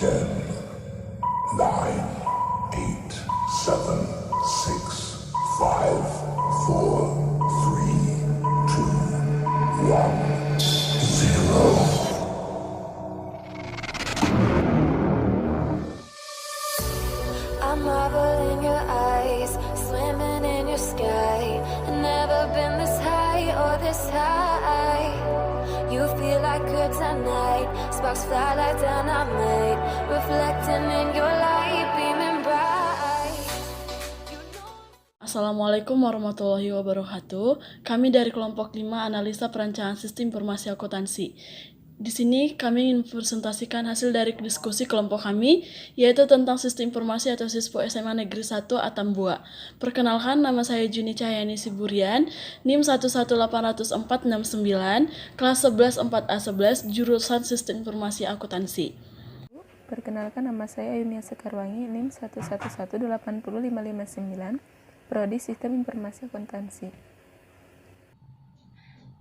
10, 9, 8, 7, 6, 5, 4, 3, 2, 1, 0. I marvel in your eyes, swimming in your sky. I've never been this high or this high. You feel like kryptonite, sparks fly like dynamite, reflecting in your light, beaming bright. Assalamualaikum warahmatullahi wabarakatuh. Kami dari kelompok 5 analisa perancangan sistem informasi akuntansi. Di sini kami ingin presentasikan hasil dari diskusi kelompok kami, yaitu tentang sistem informasi atau Sispo SMA Negeri 1 Atambua. Perkenalkan, nama saya Juni Cahyani Siburian, NIM 1180469, kelas 11 4A11, jurusan Sistem Informasi Akuntansi. Perkenalkan, nama saya Yunia Sekarwangi, NIM 111080559, Prodi Sistem Informasi Akuntansi.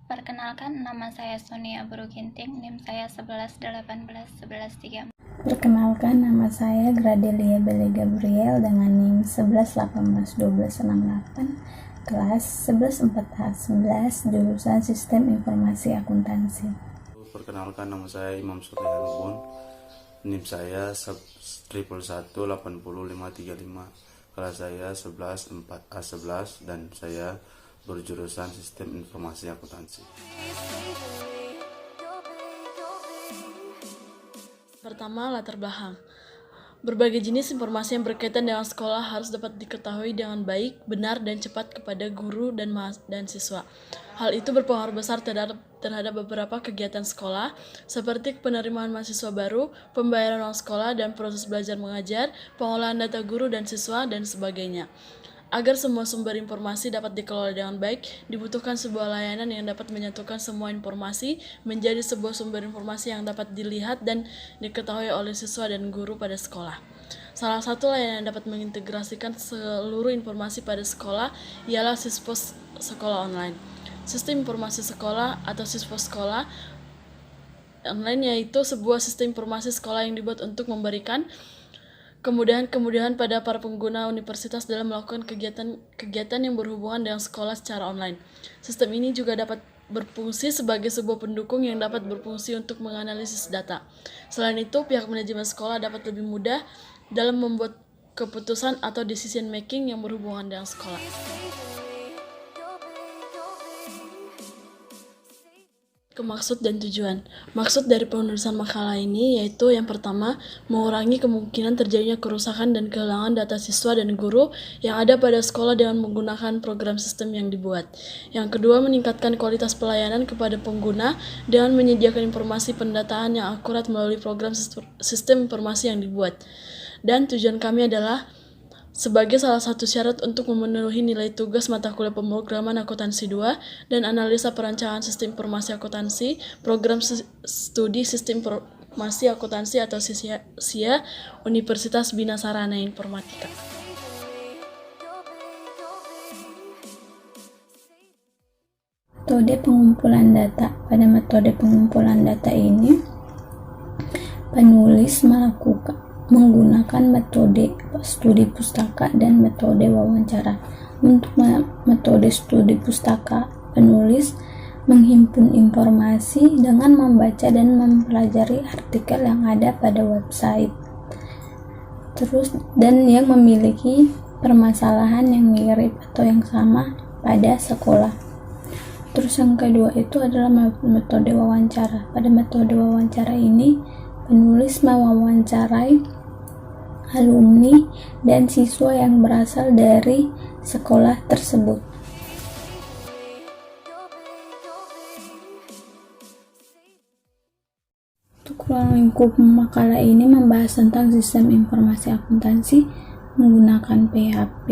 Perkenalkan, nama saya Sonia Buruginting, NIM saya 11181113. Perkenalkan, nama saya Gradelia Bele Gabriel dengan NIM 11181268, kelas 11 4A11, jurusan Sistem Informasi Akuntansi. Perkenalkan, nama saya Imam Surya Rubun, NIM saya 11180535, kelas saya 11 4A11 dan saya berjurusan Sistem Informasi Akuntansi. Pertama, latar belakang. Berbagai jenis informasi yang berkaitan dengan sekolah harus dapat diketahui dengan baik, benar, dan cepat kepada guru dan siswa. Hal itu berpengaruh besar terhadap beberapa kegiatan sekolah, seperti penerimaan mahasiswa baru, pembayaran uang sekolah, dan proses belajar mengajar, pengolahan data guru dan siswa, dan sebagainya. Agar semua sumber informasi dapat dikelola dengan baik, dibutuhkan sebuah layanan yang dapat menyatukan semua informasi menjadi sebuah sumber informasi yang dapat dilihat dan diketahui oleh siswa dan guru pada sekolah. Salah satu layanan yang dapat mengintegrasikan seluruh informasi pada sekolah ialah Sispo Sekolah Online. Sistem Informasi Sekolah atau Sispo Sekolah Online yaitu sebuah sistem informasi sekolah yang dibuat untuk memberikan kemudahan pada para pengguna universitas dalam melakukan kegiatan yang berhubungan dengan sekolah secara online. Sistem ini juga dapat berfungsi sebagai sebuah pendukung yang dapat berfungsi untuk menganalisis data. Selain itu, pihak manajemen sekolah dapat lebih mudah dalam membuat keputusan atau decision making yang berhubungan dengan sekolah. Maksud dan tujuan. Maksud dari penulisan makalah ini yaitu yang pertama, mengurangi kemungkinan terjadinya kerusakan dan kehilangan data siswa dan guru yang ada pada sekolah dengan menggunakan program sistem yang dibuat. Yang kedua, meningkatkan kualitas pelayanan kepada pengguna dengan menyediakan informasi pendataan yang akurat melalui program sistem informasi yang dibuat. Dan tujuan kami adalah sebagai salah satu syarat untuk memenuhi nilai tugas mata kuliah pemrograman akuntansi 2 dan analisa perancangan sistem informasi akuntansi, program studi sistem informasi akuntansi atau SIA Universitas Bina Sarana Informatika. Metode pengumpulan data. Pada metode pengumpulan data ini, penulis menggunakan metode studi pustaka dan metode wawancara. Untuk metode studi pustaka, penulis menghimpun informasi dengan membaca dan mempelajari artikel yang ada pada website. Dan yang memiliki permasalahan yang mirip atau yang sama pada sekolah. Yang kedua itu adalah metode wawancara. Pada metode wawancara ini, penulis mewawancarai alumni dan siswa yang berasal dari sekolah tersebut. Untuk ruang lingkup makalah ini membahas tentang sistem informasi akuntansi menggunakan PHP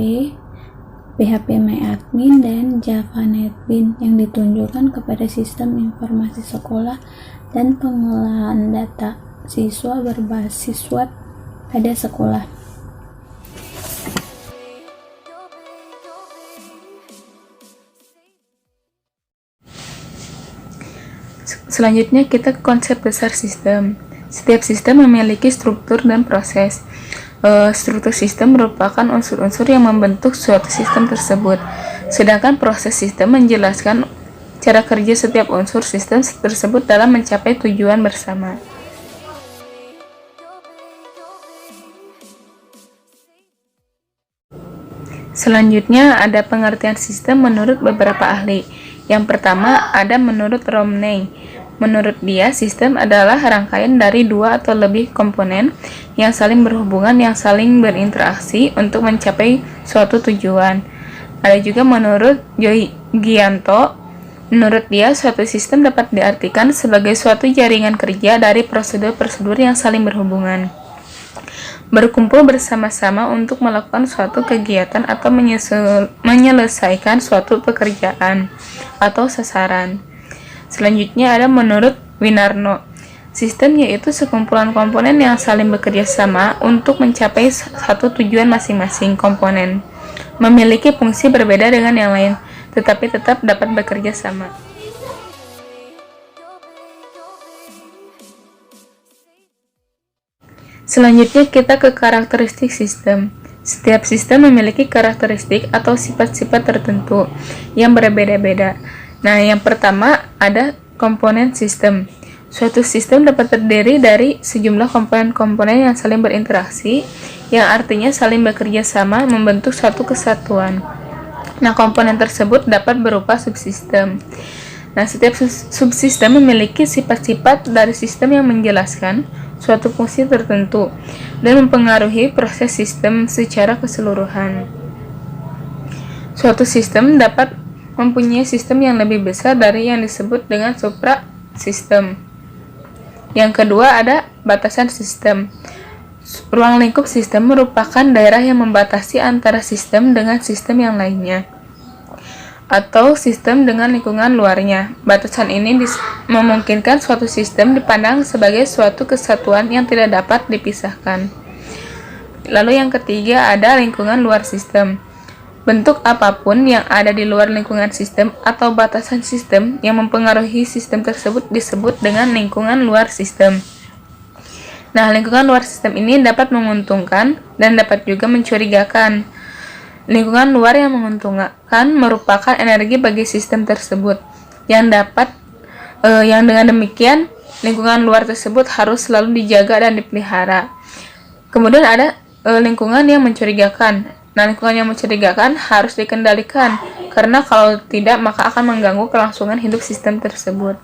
MyAdmin dan Java NetBeans yang ditunjukkan kepada sistem informasi sekolah dan pengolahan data siswa berbasis web pada sekolah. Selanjutnya kita ke konsep besar sistem. Setiap sistem memiliki struktur dan proses. Struktur sistem merupakan unsur-unsur yang membentuk suatu sistem tersebut, sedangkan proses sistem menjelaskan cara kerja setiap unsur sistem tersebut dalam mencapai tujuan bersama. Selanjutnya ada pengertian sistem menurut beberapa ahli. Yang pertama ada menurut Romney. Menurut dia, sistem adalah rangkaian dari 2 atau lebih komponen yang saling berhubungan, yang saling berinteraksi untuk mencapai suatu tujuan. Ada juga menurut Gianto. Menurut dia, suatu sistem dapat diartikan sebagai suatu jaringan kerja dari prosedur-prosedur yang saling berhubungan, berkumpul bersama-sama untuk melakukan suatu kegiatan atau menyelesaikan suatu pekerjaan atau sasaran. Selanjutnya ada menurut Winarno. Sistem yaitu sekumpulan komponen yang saling bekerja sama untuk mencapai satu tujuan. Masing-masing komponen memiliki fungsi berbeda dengan yang lain, tetapi tetap dapat bekerja sama. Selanjutnya kita ke karakteristik sistem. Setiap sistem memiliki karakteristik atau sifat-sifat tertentu yang berbeda-beda. Nah, yang pertama ada komponen sistem. Suatu sistem dapat terdiri dari sejumlah komponen-komponen yang saling berinteraksi, yang artinya saling bekerja sama membentuk suatu kesatuan. Nah, komponen tersebut dapat berupa subsistem. Nah, setiap subsistem memiliki sifat-sifat dari sistem yang menjelaskan suatu fungsi tertentu dan mempengaruhi proses sistem secara keseluruhan. Suatu sistem dapat mempunyai sistem yang lebih besar dari yang disebut dengan suprasistem. Yang kedua ada batasan sistem. Ruang lingkup sistem merupakan daerah yang membatasi antara sistem dengan sistem yang lainnya, atau sistem dengan lingkungan luarnya. Batasan ini memungkinkan suatu sistem dipandang sebagai suatu kesatuan yang tidak dapat dipisahkan. Lalu yang ketiga ada lingkungan luar sistem. Bentuk apapun yang ada di luar lingkungan sistem atau batasan sistem yang mempengaruhi sistem tersebut disebut dengan lingkungan luar sistem. Nah, lingkungan luar sistem ini dapat menguntungkan dan dapat juga mencurigakan. Lingkungan luar yang menguntungkan merupakan energi bagi sistem tersebut, yang dengan demikian lingkungan luar tersebut harus selalu dijaga dan dipelihara. Kemudian ada lingkungan yang mencurigakan. Nah, lingkungan yang mencurigakan harus dikendalikan, karena kalau tidak maka akan mengganggu kelangsungan hidup sistem tersebut.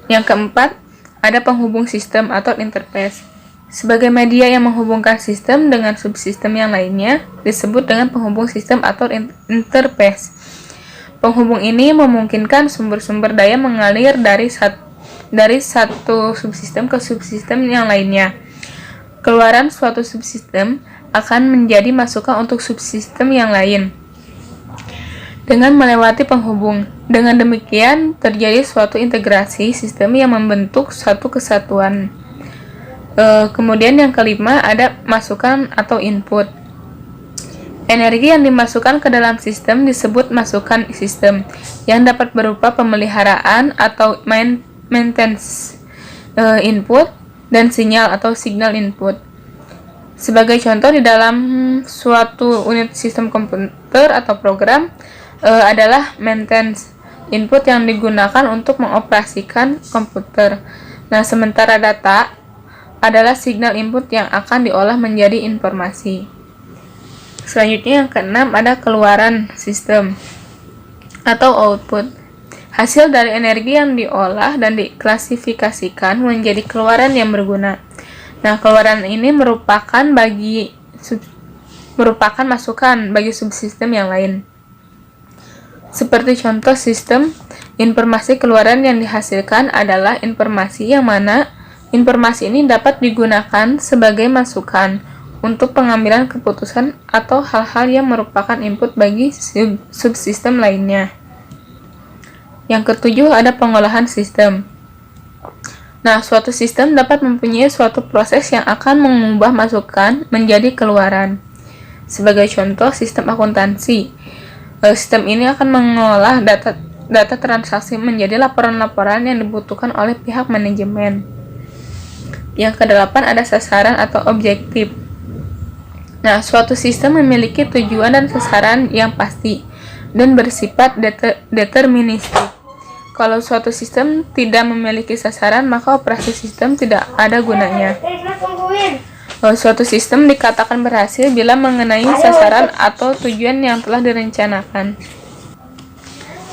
Yang keempat, ada penghubung sistem atau interface. Sebagai media yang menghubungkan sistem dengan subsistem yang lainnya, disebut dengan penghubung sistem atau interface. Penghubung ini memungkinkan sumber-sumber daya mengalir dari satu subsistem ke subsistem yang lainnya. Keluaran suatu subsistem akan menjadi masukan untuk subsistem yang lain dengan melewati penghubung. Dengan demikian, terjadi suatu integrasi sistem yang membentuk suatu kesatuan. Kemudian yang kelima ada masukan atau input. Energi yang dimasukkan ke dalam sistem disebut masukan sistem, yang dapat berupa pemeliharaan atau maintenance input dan sinyal atau signal input. Sebagai contoh, di dalam suatu unit sistem komputer atau program adalah maintenance input yang digunakan untuk mengoperasikan komputer. Nah, sementara data adalah signal input yang akan diolah menjadi informasi. Selanjutnya yang keenam ada keluaran sistem atau output. Hasil dari energi yang diolah dan diklasifikasikan menjadi keluaran yang berguna. Nah, keluaran ini merupakan masukan bagi subsistem yang lain. Seperti contoh sistem, informasi keluaran yang dihasilkan adalah informasi yang mana informasi ini dapat digunakan sebagai masukan untuk pengambilan keputusan atau hal-hal yang merupakan input bagi subsistem lainnya. Yang ketujuh ada pengolahan sistem. Nah, suatu sistem dapat mempunyai suatu proses yang akan mengubah masukan menjadi keluaran. Sebagai contoh, sistem akuntansi. Sistem ini akan mengolah data transaksi menjadi laporan-laporan yang dibutuhkan oleh pihak manajemen. Yang kedelapan ada sasaran atau objektif. Nah, suatu sistem memiliki tujuan dan sasaran yang pasti dan bersifat deterministik. Kalau suatu sistem tidak memiliki sasaran, maka operasi sistem tidak ada gunanya. Suatu sistem dikatakan berhasil bila mengenai sasaran atau tujuan yang telah direncanakan.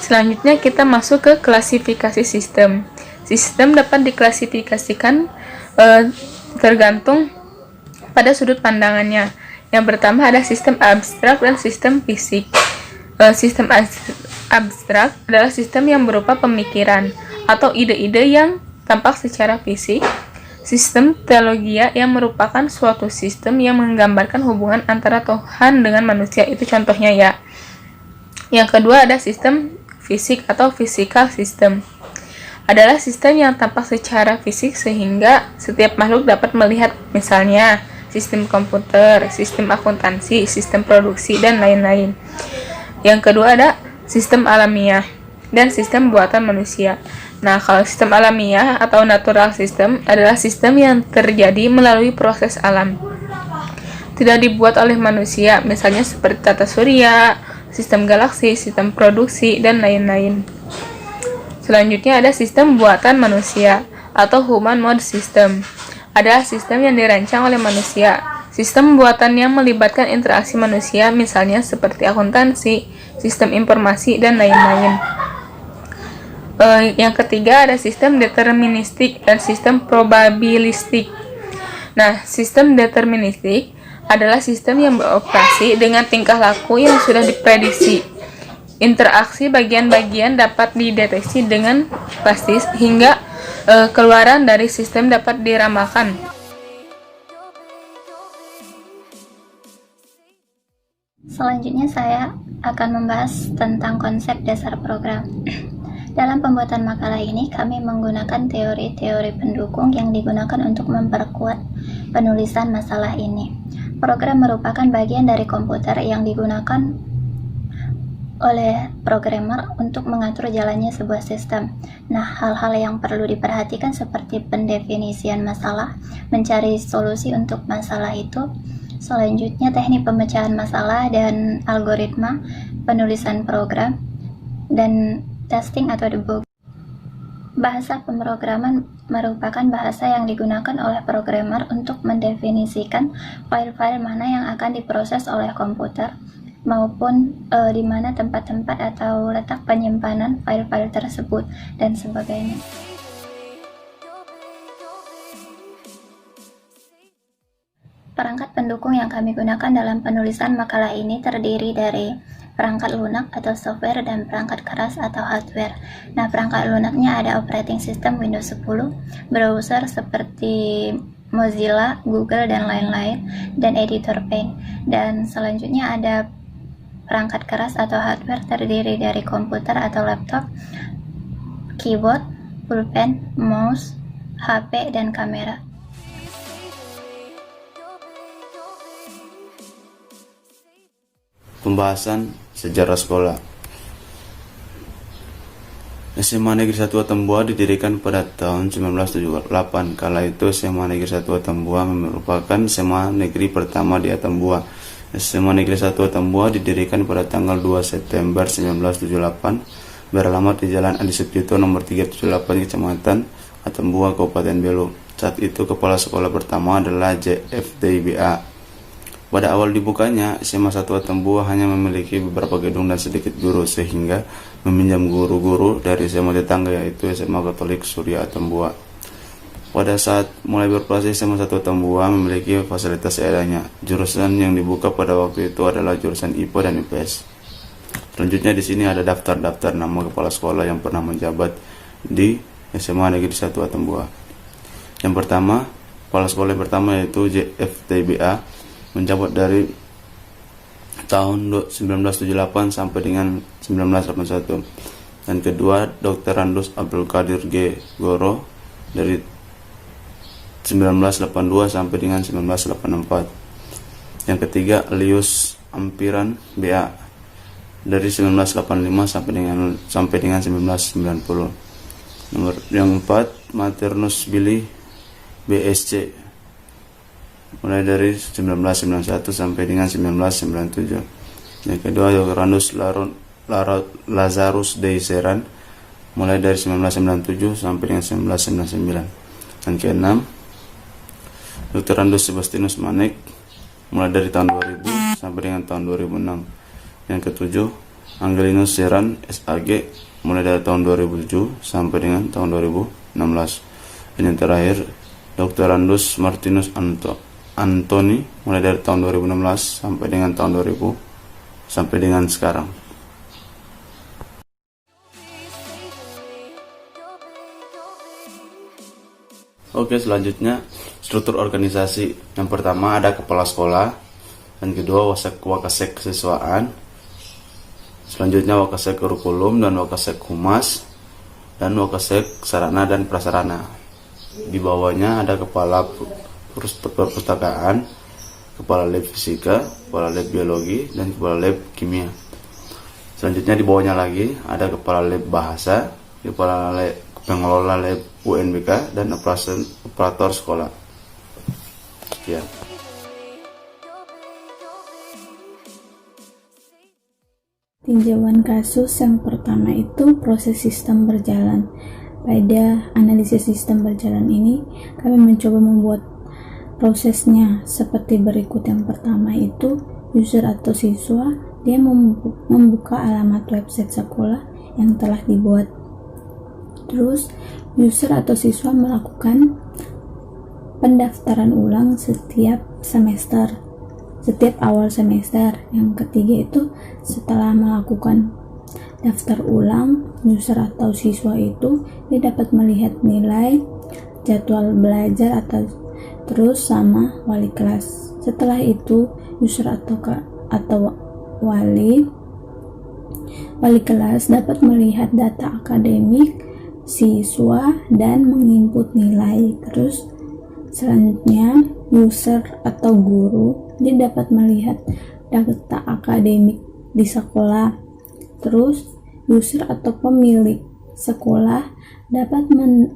Selanjutnya kita masuk ke klasifikasi sistem. Sistem dapat diklasifikasikan tergantung pada sudut pandangannya. Yang pertama ada sistem abstrak dan sistem fisik. Sistem abstrak adalah sistem yang berupa pemikiran atau ide-ide yang tampak secara fisik. Sistem teologia yang merupakan suatu sistem yang menggambarkan hubungan antara Tuhan dengan manusia, itu contohnya ya. Yang kedua ada sistem fisik atau physical system. Adalah sistem yang tampak secara fisik sehingga setiap makhluk dapat melihat, misalnya sistem komputer, sistem akuntansi, sistem produksi, dan lain-lain. Yang kedua ada sistem alamiah dan sistem buatan manusia. Nah, kalau sistem alamiah atau natural system adalah sistem yang terjadi melalui proses alam. Tidak dibuat oleh manusia, misalnya seperti tata surya, sistem galaksi, sistem produksi, dan lain-lain. Selanjutnya ada sistem buatan manusia atau human mode system. Adalah sistem yang dirancang oleh manusia. Sistem buatan yang melibatkan interaksi manusia, misalnya seperti akuntansi, sistem informasi, dan lain-lain. Yang ketiga ada sistem deterministik dan sistem probabilistik. Nah, sistem deterministik adalah sistem yang beroperasi dengan tingkah laku yang sudah diprediksi. Interaksi bagian-bagian dapat dideteksi dengan pasti hingga keluaran dari sistem dapat diramalkan. Selanjutnya saya akan membahas tentang konsep dasar program. Dalam pembuatan makalah ini, kami menggunakan teori-teori pendukung yang digunakan untuk memperkuat penulisan masalah ini. Program merupakan bagian dari komputer yang digunakan oleh programmer untuk mengatur jalannya sebuah sistem. Nah, hal-hal yang perlu diperhatikan seperti pendefinisian masalah, mencari solusi untuk masalah itu, selanjutnya teknik pemecahan masalah dan algoritma penulisan program, dan testing atau debug. Bahasa pemrograman merupakan bahasa yang digunakan oleh programmer untuk mendefinisikan file-file mana yang akan diproses oleh komputer, maupun di mana tempat-tempat atau letak penyimpanan file-file tersebut, dan sebagainya. Perangkat pendukung yang kami gunakan dalam penulisan makalah ini terdiri dari perangkat lunak atau software dan perangkat keras atau hardware. Nah, perangkat lunaknya ada operating system Windows 10, browser seperti Mozilla, Google, dan lain-lain, dan editor Paint. Dan selanjutnya ada perangkat keras atau hardware terdiri dari komputer atau laptop, keyboard, pulpen, mouse, HP, dan kamera. Pembahasan sejarah sekolah. SMA Negeri 1 Atambua didirikan pada tahun 1978. Kala itu SMA Negeri 1 Atambua merupakan SMA negeri pertama di Atambua. SMA Negeri 1 Atambua didirikan pada tanggal 2 September 1978, beralamat di Jalan Adi Sucipto nomor 378 Kecamatan Atambua, Kabupaten Belu. Saat itu kepala sekolah pertama adalah JFDBA. Pada awal dibukanya, SMA 1 Atambua hanya memiliki beberapa gedung dan sedikit guru, sehingga meminjam guru-guru dari SMA tetangga, yaitu SMA Katolik Surya Atambua. Pada saat mulai beroperasi, SMA 1 Atambua memiliki fasilitas seadanya. Jurusan yang dibuka pada waktu itu adalah jurusan IPA dan IPS. Selanjutnya di sini ada daftar-daftar nama kepala sekolah yang pernah menjabat di SMA Negeri 1 Atambua. Yang pertama, kepala sekolah yang pertama yaitu JFTBA, menjabat dari tahun 1978 sampai dengan 1981. Dan kedua, Dr. Randus Abdul Qadir G. Goro dari 1982 sampai dengan 1984. Yang ketiga, Lius Ampiran BA dari 1985 sampai dengan 1990. Nomor yang 4, Maternus Billy BSC mulai dari 1991 sampai dengan 1997. Yang kedua Dr. Randus Lazarus de Seran mulai dari 1997 sampai dengan 1999. Yang keenam Dr. Randus Sebastianus Manek mulai dari tahun 2000 sampai dengan tahun 2006. Yang ketujuh Angelinus Seran SAG mulai dari tahun 2007 sampai dengan tahun 2016. Dan yang terakhir Dr. Randus Martinus Antoni mulai dari tahun 2016 sampai dengan tahun 2000 sampai dengan sekarang. Oke, selanjutnya struktur organisasi. Yang pertama ada kepala sekolah, dan kedua wakasek kesiswaan, selanjutnya wakasek kurikulum dan wakasek humas, dan wakasek sarana dan prasarana. Di bawahnya ada kepala perpustakaan, kepala lab fisika, kepala lab biologi, dan kepala lab kimia. Selanjutnya di bawahnya lagi ada kepala lab bahasa, kepala lab pengelola lab UNBK, dan operator sekolah. Sekian. Tinjauan kasus yang pertama itu proses sistem berjalan. Pada analisis sistem berjalan ini, kami mencoba membuat prosesnya seperti berikut. Yang pertama itu user atau siswa, dia membuka alamat website sekolah yang telah dibuat. Terus user atau siswa melakukan pendaftaran ulang setiap semester, setiap awal semester. Yang ketiga itu setelah melakukan daftar ulang, user atau siswa itu dia dapat melihat nilai, jadwal belajar terus sama wali kelas. Setelah itu user atau wali kelas dapat melihat data akademik siswa dan menginput nilai. Terus selanjutnya user atau guru dia dapat melihat data akademik di sekolah. Terus user atau pemilik sekolah dapat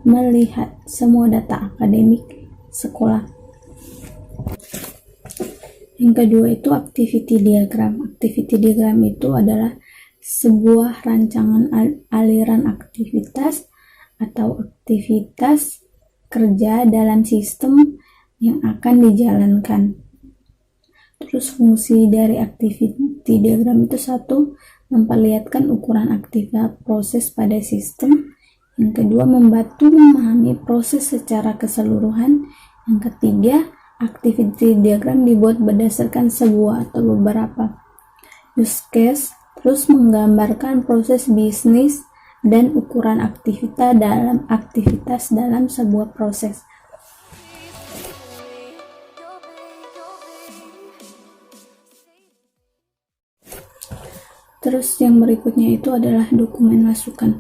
melihat semua data akademik sekolah. Yang kedua itu activity diagram. Activity diagram itu adalah sebuah rancangan aliran aktivitas atau aktivitas kerja dalam sistem yang akan dijalankan. Terus fungsi dari activity diagram itu satu, memperlihatkan ukuran aktivitas proses pada sistem. Yang kedua, membantu memahami proses secara keseluruhan. Yang ketiga, activity diagram dibuat berdasarkan sebuah atau beberapa use case, terus menggambarkan proses bisnis dan ukuran aktivitas dalam sebuah proses. Terus yang berikutnya itu adalah dokumen masukan.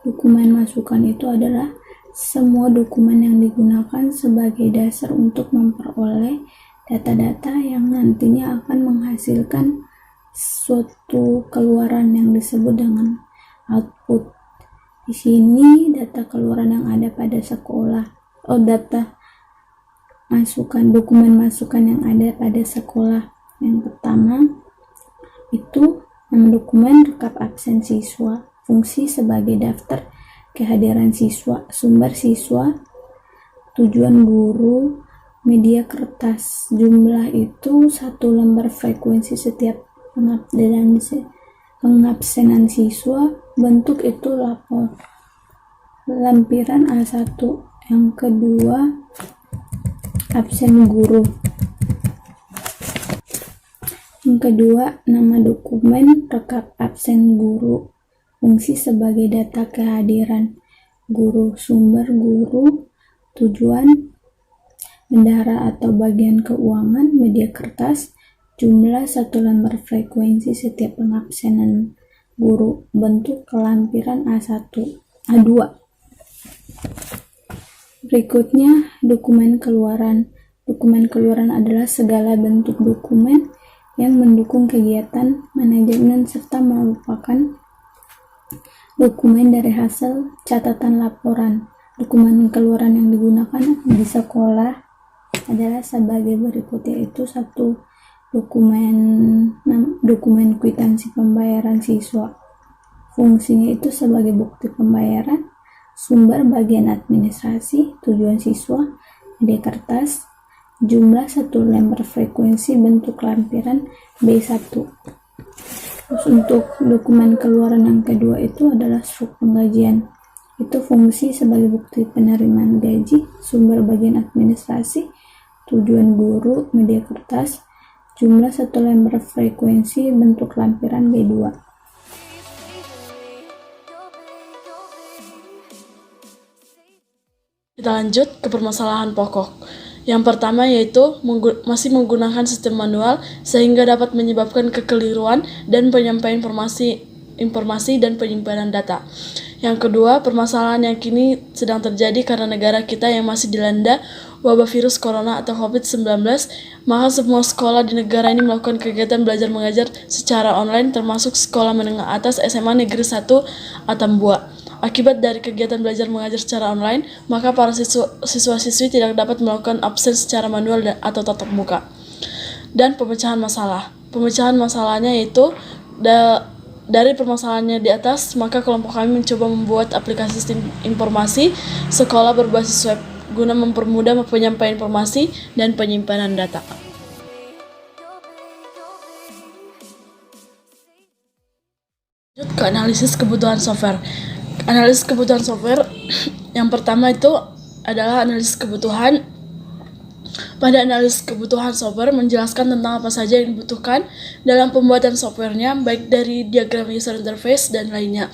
Dokumen masukan itu adalah semua dokumen yang digunakan sebagai dasar untuk memperoleh data-data yang nantinya akan menghasilkan suatu keluaran yang disebut dengan output. Di sini data keluaran yang ada pada sekolah, data masukan, dokumen masukan yang ada pada sekolah. Yang pertama itu nama dokumen rekap absen siswa, fungsi sebagai daftar kehadiran siswa, sumber siswa, tujuan guru, media kertas, jumlah itu 1 lembar, frekuensi setiap pengabsenan siswa, bentuk itu lapor, lampiran A1. Yang kedua absen guru. Yang kedua, nama dokumen rekap absen guru, fungsi sebagai data kehadiran guru, sumber guru, tujuan bendahara atau bagian keuangan, media kertas, jumlah 1 lembar, frekuensi setiap pengabsenan guru, bentuk lampiran A1, A2. Berikutnya, dokumen keluaran. Dokumen keluaran adalah segala bentuk dokumen yang mendukung kegiatan manajemen serta merupakan dokumen dari hasil catatan laporan Dokumen keluaran yang digunakan di sekolah adalah sebagai berikut, yaitu 1. Dokumen kwitansi pembayaran siswa. Fungsinya itu sebagai bukti pembayaran, sumber bagian administrasi, tujuan siswa, media kertas, jumlah 1 lembar frekuensi bentuk lampiran B1. Terus untuk dokumen keluaran yang kedua itu adalah struk penggajian. Itu fungsi sebagai bukti penerimaan gaji, sumber bagian administrasi, tujuan guru, media kertas, jumlah 1 lembar frekuensi bentuk lampiran B2. Kita lanjut ke permasalahan pokok. Yang pertama yaitu masih menggunakan sistem manual sehingga dapat menyebabkan kekeliruan dan penyampaian informasi dan penyimpanan data. Yang kedua, permasalahan yang kini sedang terjadi karena negara kita yang masih dilanda wabah virus corona atau COVID-19, maka semua sekolah di negara ini melakukan kegiatan belajar mengajar secara online termasuk sekolah menengah atas SMA Negeri 1 Atambua. Akibat dari kegiatan belajar mengajar secara online, maka para siswa-siswi tidak dapat melakukan absen secara manual atau tatap muka. Dan pemecahan masalah. Pemecahan masalahnya yaitu dari permasalahannya di atas, maka kelompok kami mencoba membuat aplikasi sistem informasi sekolah berbasis web guna mempermudah penyampaian informasi dan penyimpanan data. Lanjut ke analisis kebutuhan software. Analisis kebutuhan software yang pertama itu adalah analisis kebutuhan. Pada analisis kebutuhan software menjelaskan tentang apa saja yang dibutuhkan dalam pembuatan softwarenya, baik dari diagram user interface dan lainnya.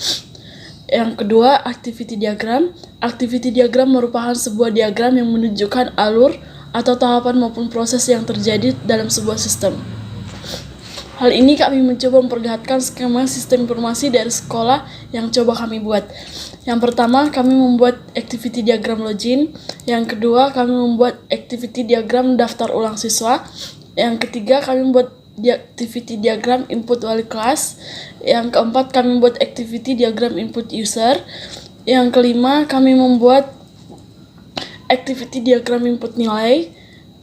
Yang kedua, activity diagram. Activity diagram merupakan sebuah diagram yang menunjukkan alur atau tahapan maupun proses yang terjadi dalam sebuah sistem. Hal ini kami mencoba memperlihatkan skema sistem informasi dari sekolah yang coba kami buat. Yang pertama, kami membuat activity diagram login. Yang kedua, kami membuat activity diagram daftar ulang siswa. Yang ketiga, kami membuat activity diagram input wali kelas. Yang keempat, kami membuat activity diagram input user. Yang kelima, kami membuat activity diagram input nilai.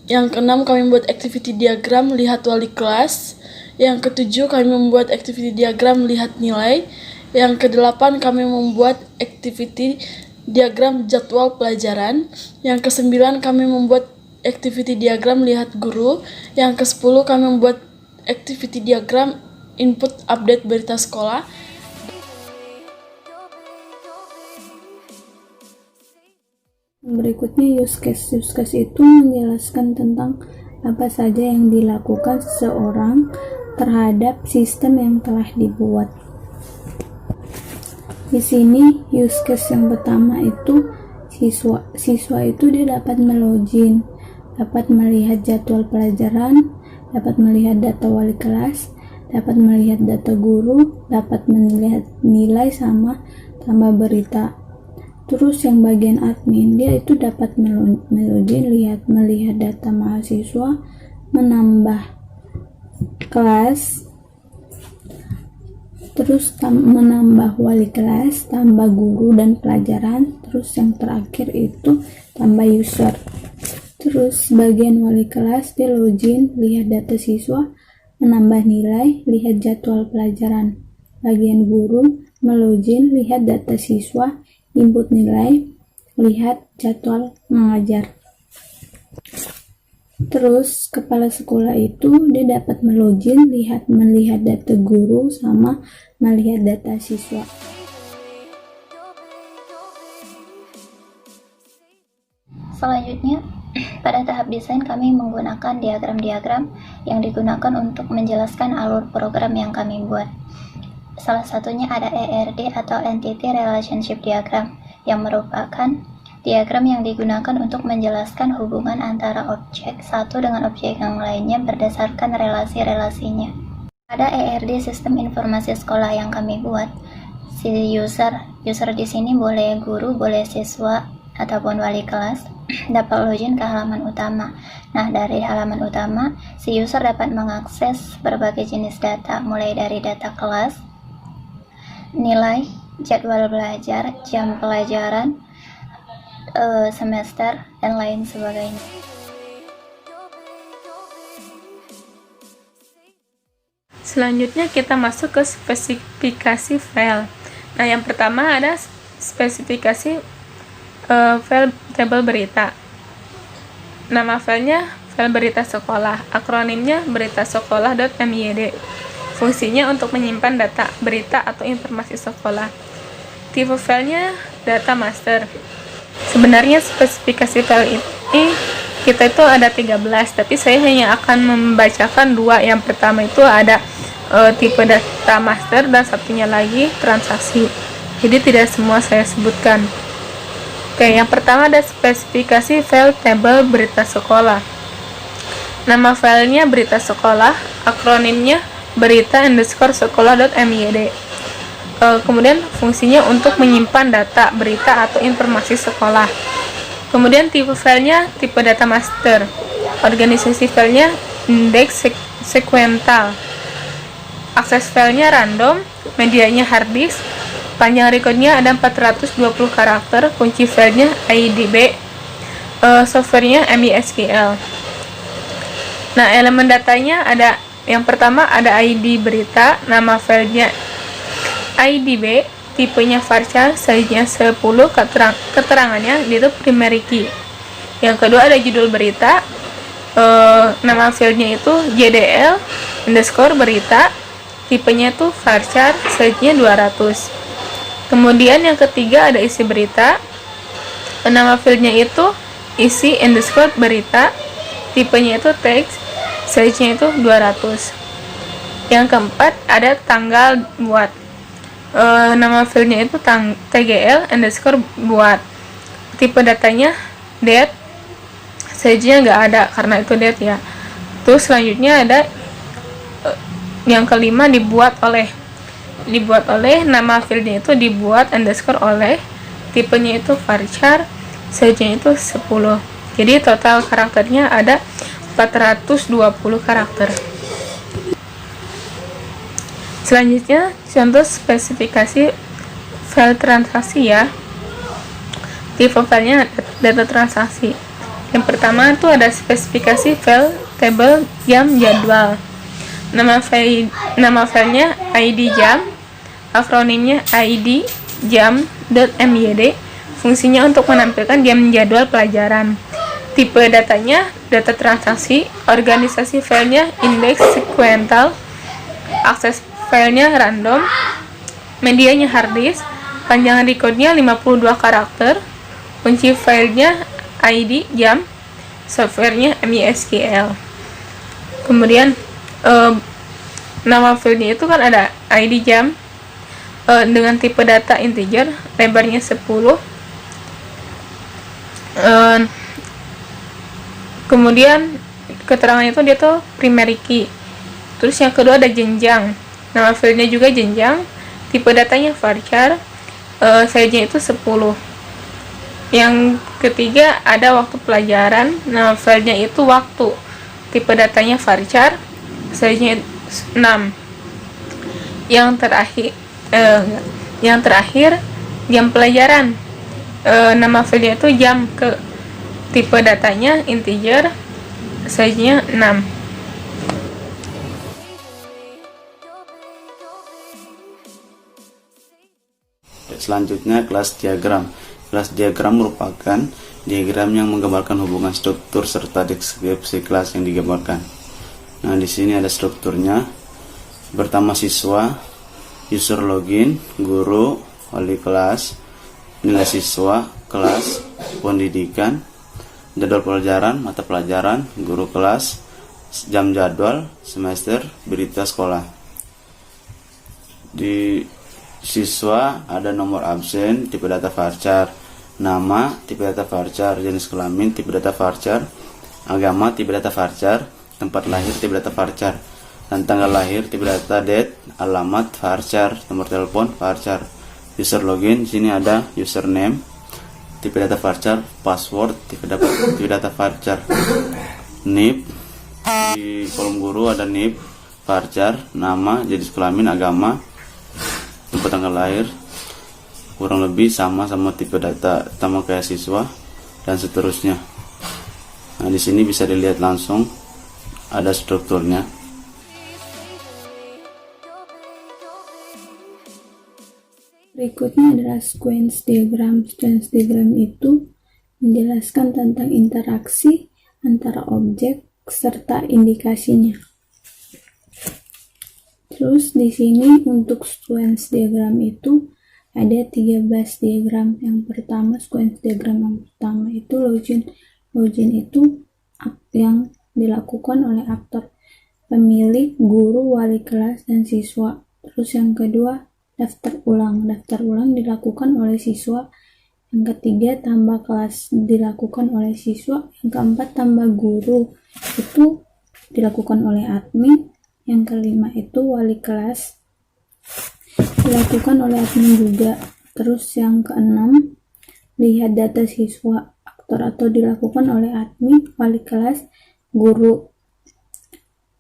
Yang keenam, kami membuat activity diagram lihat wali kelas. Yang ketujuh, kami membuat activity diagram lihat nilai. Yang kedelapan, kami membuat activity diagram jadwal pelajaran. Yang kesembilan, kami membuat activity diagram lihat guru. Yang kesepuluh, kami membuat activity diagram input update berita sekolah. Berikutnya use case. Use case itu menjelaskan tentang apa saja yang dilakukan seseorang terhadap sistem yang telah dibuat. Di sini use case yang pertama itu siswa itu dia dapat melogin, dapat melihat jadwal pelajaran, dapat melihat data wali kelas, dapat melihat data guru, dapat melihat nilai sama tambah berita. Terus yang bagian admin dia itu dapat melogin, melihat data mahasiswa, menambah kelas, terus menambah wali kelas, tambah guru dan pelajaran, terus yang terakhir itu tambah user. Terus bagian wali kelas dia login, lihat data siswa, menambah nilai, lihat jadwal pelajaran. Bagian guru melogin, lihat data siswa, input nilai, lihat jadwal mengajar. Terus kepala sekolah itu dia dapat melogin, melihat data guru sama melihat data siswa. Selanjutnya, pada tahap desain kami menggunakan diagram-diagram yang digunakan untuk menjelaskan alur program yang kami buat. Salah satunya ada ERD atau Entity Relationship Diagram, yang merupakan diagram yang digunakan untuk menjelaskan hubungan antara objek satu dengan objek yang lainnya berdasarkan relasi-relasinya. Pada ERD sistem informasi sekolah yang kami buat, si user di sini boleh guru, boleh siswa ataupun wali kelas, dapat login ke halaman utama. Nah, dari halaman utama, si user dapat mengakses berbagai jenis data, mulai dari data kelas, nilai, jadwal belajar, jam pelajaran, semester, dan lain sebagainya. Selanjutnya kita masuk ke spesifikasi file. Nah, yang pertama ada spesifikasi file tabel berita. Nama filenya file berita sekolah, akronimnya beritasekolah.myd. Fungsinya untuk menyimpan data, berita atau informasi sekolah. Tipe filenya data master. Sebenarnya spesifikasi file ini kita itu ada 13, tapi saya hanya akan membacakan 2. Yang pertama itu ada tipe data master dan satunya lagi transaksi. Jadi tidak semua saya sebutkan. Oke, yang pertama ada spesifikasi file tabel berita sekolah. Nama filenya berita sekolah, akronimnya berita_sekolah.myd. Kemudian fungsinya untuk menyimpan data, berita atau informasi sekolah. Kemudian tipe filenya tipe data master. Organisasi filenya indeks sekuental. Akses filenya random, medianya hard disk. Panjang recordnya ada 420 karakter, kunci filenya IDB, softwarenya MySQL. Nah, elemen datanya ada, yang pertama ada ID berita, nama filenya IDB, tipenya varchar, size-nya 10, keterangannya itu primary key. Yang kedua ada judul berita, nama filenya itu JDL_berita, tipenya itu varchar, size-nya 200. Kemudian yang ketiga ada isi berita, nama filenya itu isi_berita, tipenya itu teks, size-nya itu 200. Yang keempat ada tanggal buat, nama filenya itu tgl_buat, tipe datanya date, size-nya nggak ada karena itu date ya. Terus selanjutnya ada yang kelima dibuat oleh, nama filenya itu dibuat_oleh, tipenya itu varchar, size-nya itu 10. Jadi total karakternya ada 420 karakter. Selanjutnya contoh spesifikasi file transaksi ya. Tipe filenya data transaksi. Yang pertama itu ada spesifikasi file tabel jam jadwal. Nama filenya ID jam, akronimnya ID jam.myd. Fungsinya untuk menampilkan jam jadwal pelajaran. Tipe datanya data transaksi, organisasi filenya indeks sekuental, akses filenya random, medianya hard disk, panjang recordnya 52 karakter, kunci filenya ID jam, softwarenya MySQL. Kemudian nama filenya itu kan ada ID jam dengan tipe data integer, lebarnya 10. Kemudian keterangannya itu dia tuh primary key. Terus yang kedua ada jenjang, nama filenya juga jenjang, tipe datanya varchar, size-nya itu 10. Yang ketiga ada waktu pelajaran, nama filenya itu waktu, tipe datanya varchar, size-nya 6. Yang terakhir jam pelajaran, nama filenya itu jam, tipe datanya integer, size-nya 6. Selanjutnya kelas diagram. Kelas diagram merupakan diagram yang menggambarkan hubungan struktur serta deskripsi kelas yang digambarkan. Nah, di sini ada strukturnya. Pertama siswa, user login, guru, wali kelas, nilai siswa, kelas, pendidikan, jadwal pelajaran, mata pelajaran, guru kelas, jam jadwal, semester, berita sekolah. Di siswa ada nomor absen, tipe data varchar, nama, tipe data varchar, jenis kelamin, tipe data varchar, agama, tipe data varchar, tempat lahir, tipe data varchar, dan tanggal lahir, tipe data date, alamat varchar, nomor telepon varchar. User login, di sini ada username, tipe data varchar, password, tipe data varchar, NIP, di kolom guru ada NIP, varchar, nama, jenis kelamin, agama, tempat tanggal lahir, kurang lebih sama tipe data sama kayak siswa. dan seterusnya. Nah, di sini bisa dilihat langsung ada strukturnya. Berikutnya adalah sequence diagram. Sequence diagram itu menjelaskan tentang interaksi antara objek serta indikasinya. Terus di sini untuk sequence diagram itu ada 13 diagram. Yang pertama, sequence diagram yang pertama itu login. Login itu yang dilakukan oleh aktor, pemilik, guru, wali kelas, dan siswa. Terus yang kedua, daftar ulang. Daftar ulang dilakukan oleh siswa. Yang ketiga, tambah kelas dilakukan oleh siswa. Yang keempat, tambah guru itu dilakukan oleh admin. Yang kelima itu wali kelas, dilakukan oleh admin juga. Terus yang keenam, lihat data siswa, aktor atau dilakukan oleh admin, wali kelas, guru.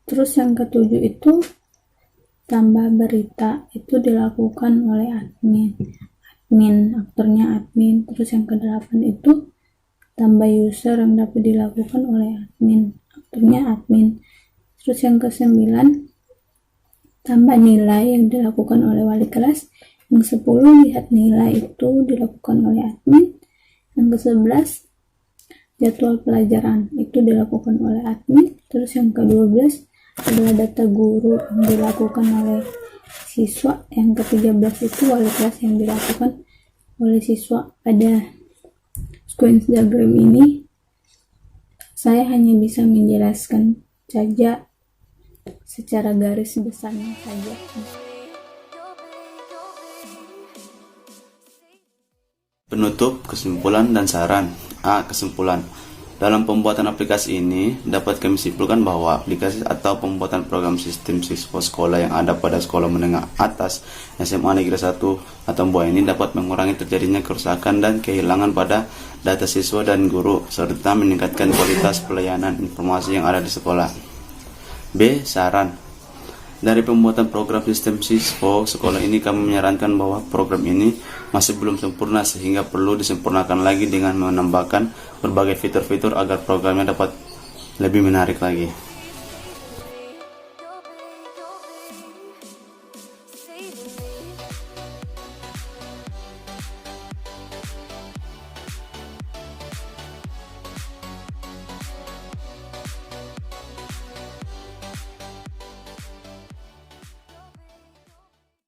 Terus yang ketujuh itu tambah berita, itu dilakukan oleh admin, aktornya admin. Terus yang kedelapan itu tambah user yang dapat dilakukan oleh admin, aktornya admin. Terus yang kesembilan tambah nilai yang dilakukan oleh wali kelas. Yang 10 lihat nilai itu dilakukan oleh admin. Yang ke-11 jadwal pelajaran itu dilakukan oleh admin. Terus yang ke-12 adalah data guru yang dilakukan oleh siswa. Yang ke-13 itu wali kelas yang dilakukan oleh siswa. Pada sequence diagram ini saya hanya bisa menjelaskan saja secara garis besarnya saja. Penutup, kesimpulan, dan saran. A. Kesimpulan. Dalam pembuatan aplikasi ini, dapat kami simpulkan bahwa aplikasi atau pembuatan program sistem siswa sekolah yang ada pada sekolah menengah atas SMA Negeri 1 Atambuah ini dapat mengurangi terjadinya kerusakan dan kehilangan pada data siswa dan guru, serta meningkatkan kualitas pelayanan informasi yang ada di sekolah. B. Saran. Dari pembuatan program sistem siswa sekolah ini, kami menyarankan bahwa program ini masih belum sempurna sehingga perlu disempurnakan lagi dengan menambahkan berbagai fitur-fitur agar programnya dapat lebih menarik lagi.